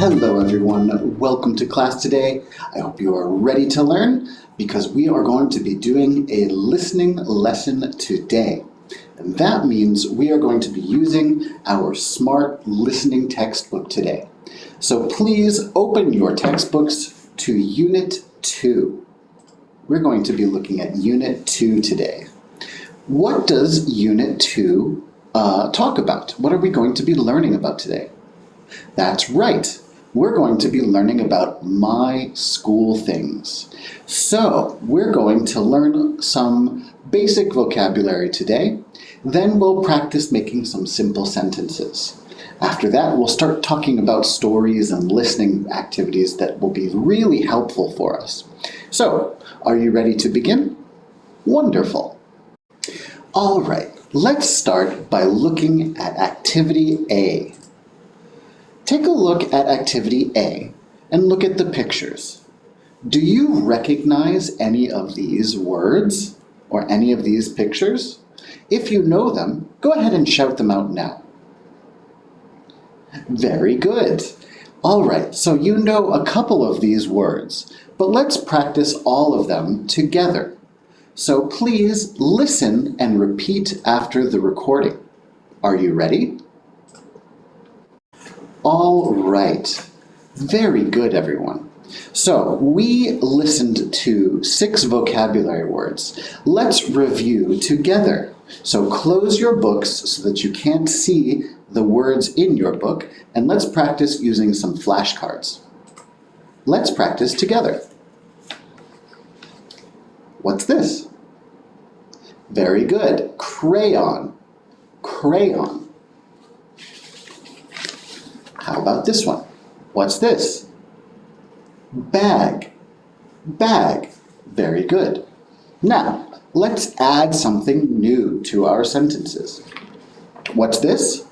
Hello everyone, welcome to class today. I hope you are ready to learn because we are going to be doing a listening lesson today. And that means we are going to be using our Smart Listening textbook today. So please open your textbooks to Unit 2. We're going to be looking at Unit 2 today. What does Unit 2 talk about? What are we going to be learning about today? That's right. We're going to be learning about my school things. So we're going to learn some basic vocabulary today. Then we'll practice making some simple sentences. After that, we'll start talking about stories and listening activities that will be really helpful for us. So, are you ready to begin? Wonderful. All right, let's start by looking at Activity A. Take a look at Activity A and look at the pictures. Do you recognize any of these words or any of these pictures? If you know them, go ahead and shout them out now. Very good. All right, so you know a couple of these words, but let's practice all of them together. So please listen and repeat after the recording. Are you ready? All right. Very good, everyone. So we listened to 6 vocabulary words. Let's review together. So close your books so that you can't see the words in your book, and let's practice using some flashcards. Let's practice together. What's this? Very good. Crayon. Crayon. How about this one? What's this? Bag. Bag. Very good. Now, let's add something new to our sentences. What's this?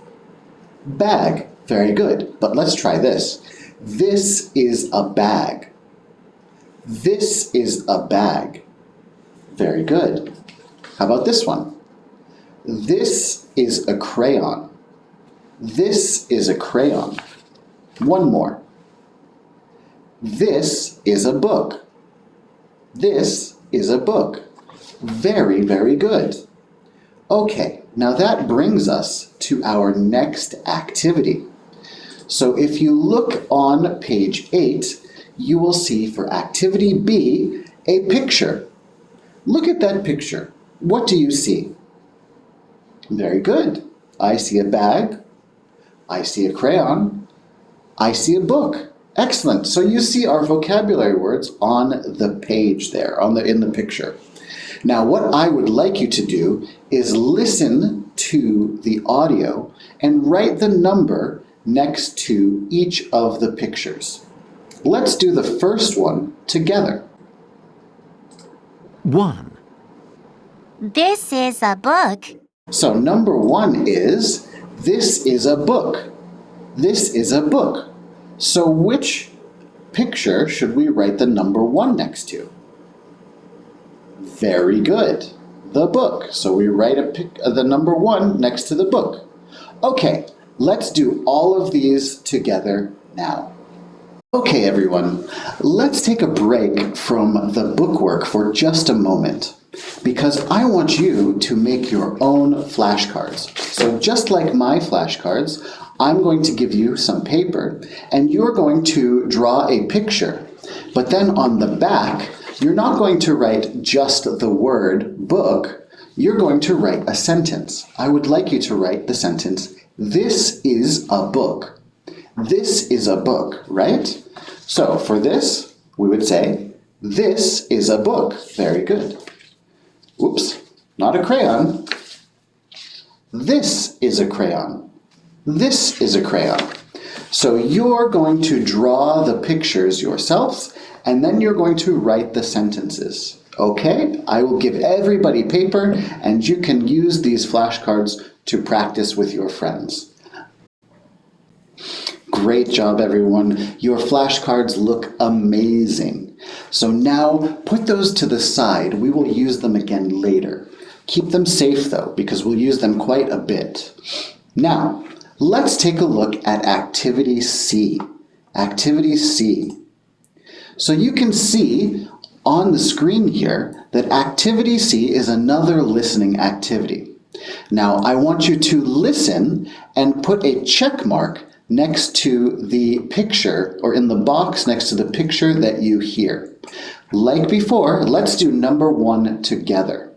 Bag. Very good. But let's try this. This is a bag. This is a bag. Very good. How about this one? This is a crayon. This is a crayon. One more. This is a book. This is a book. Very, very good. Okay, now that brings us to our next activity. So if you look on page 8, you will see for Activity B a picture. Look at that picture. What do you see? Very good. I see a bag. I see a crayon. I see a book. Excellent. So you see our vocabulary words on the page there, in the picture. Now what I would like you to do is listen to the audio and write the number next to each of the pictures. Let's do the first one together. 1. This is a book. So number 1 is, this is a book. This is a book. So which picture should we write the number 1 next to? Very good. The book. So we write the number 1 next to the book. Okay, let's do all of these together now. Okay, everyone, let's take a break from the bookwork for just a moment, because I want you to make your own flashcards. So just like my flashcards, I'm going to give you some paper, and you're going to draw a picture. But then on the back, you're not going to write just the word book, you're going to write a sentence. I would like you to write the sentence, this is a book. This is a book, right? So for this, we would say, this is a book. Very good. Oops, not a crayon. This is a crayon. This is a crayon. So you're going to draw the pictures yourselves, and then you're going to write the sentences. Okay? I will give everybody paper, and you can use these flashcards to practice with your friends. Great job, everyone. Your flashcards look amazing. So now put those to the side. We will use them again later. Keep them safe though, because we'll use them quite a bit. Now, let's take a look at Activity C. Activity C. So you can see on the screen here that Activity C is another listening activity. Now I want you to listen and put a check mark next to the picture or in the box next to the picture that you hear. Like before, let's do number 1 together.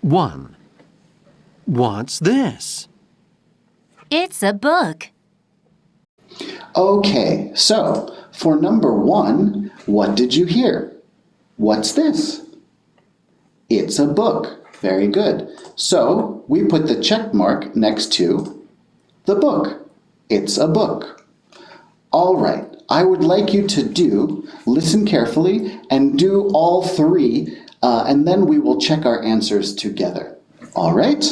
1. What's this? It's a book. Okay, so for number 1, what did you hear? What's this? It's a book. Very good. So we put the check mark next to the book. It's a book. All right, I would like you to listen carefully and do all 3, and then we will check our answers together. All right?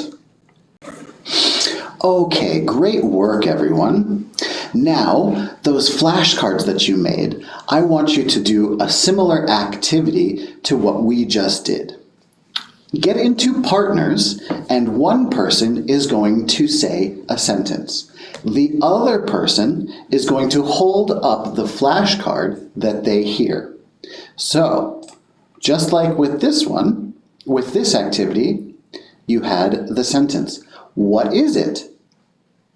Okay, great work, everyone. Now, those flashcards that you made, I want you to do a similar activity to what we just did. Get into partners, and one person is going to say a sentence. The other person is going to hold up the flashcard that they hear. So, just like with this one, with this activity, you had the sentence. What is it?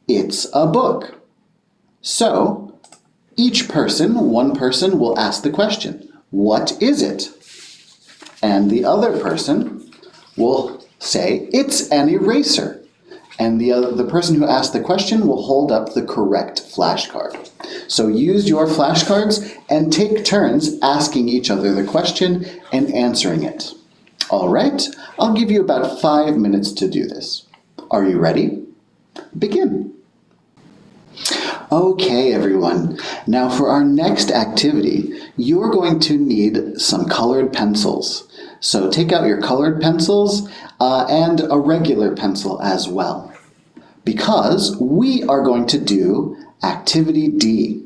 It's a book. So, one person will ask the question, what is it? And the other person will say, it's an eraser. And the person who asked the question will hold up the correct flashcard. So use your flashcards and take turns asking each other the question and answering it. All right, I'll give you about 5 minutes to do this. Are you ready? Begin. Okay, everyone. Now for our next activity, you're going to need some colored pencils. So take out your colored pencils and a regular pencil as well, because we are going to do Activity D.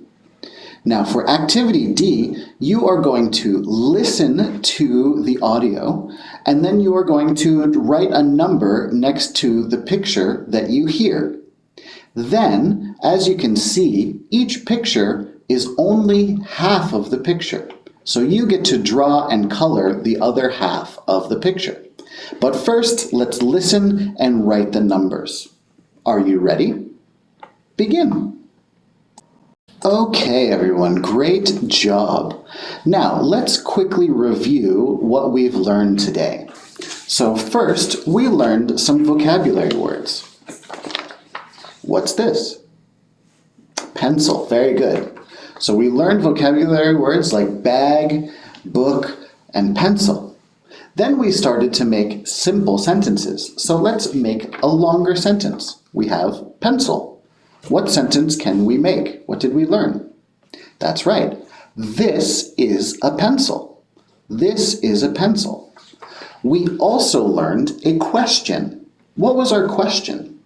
Now for Activity D, you are going to listen to the audio, and then you are going to write a number next to the picture that you hear. Then, as you can see, each picture is only half of the picture. So you get to draw and color the other half of the picture. But first, let's listen and write the numbers. Are you ready? Begin. Okay, everyone, great job. Now, let's quickly review what we've learned today. So first, we learned some vocabulary words. What's this? Pencil, very good. So we learned vocabulary words like bag, book, and pencil. Then we started to make simple sentences. So let's make a longer sentence. We have pencil. What sentence can we make? What did we learn? That's right. This is a pencil. This is a pencil. We also learned a question. What was our question?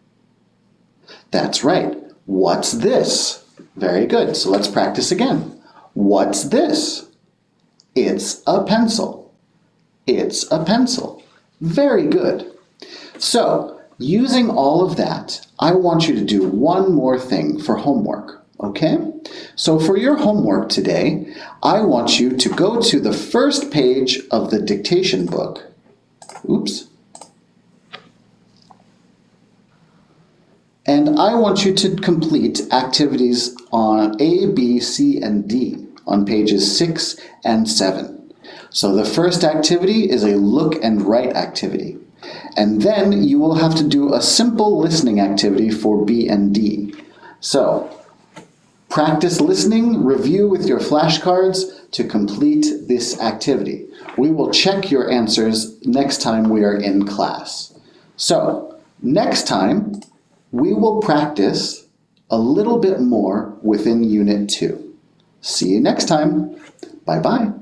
That's right. What's this? Very good. So let's practice again. What's this? It's a pencil. It's a pencil. Very good. So, using all of that, I want you to do one more thing for homework, okay? So for your homework today, I want you to go to the first page of the dictation book. Oops. And I want you to complete activities on A, B, C, and D on pages 6 and 7. So the first activity is a look and write activity. And then you will have to do a simple listening activity for B and D. So practice listening, review with your flashcards to complete this activity. We will check your answers next time we are in class. So next time, we will practice a little bit more within Unit 2. See you next time. Bye-bye.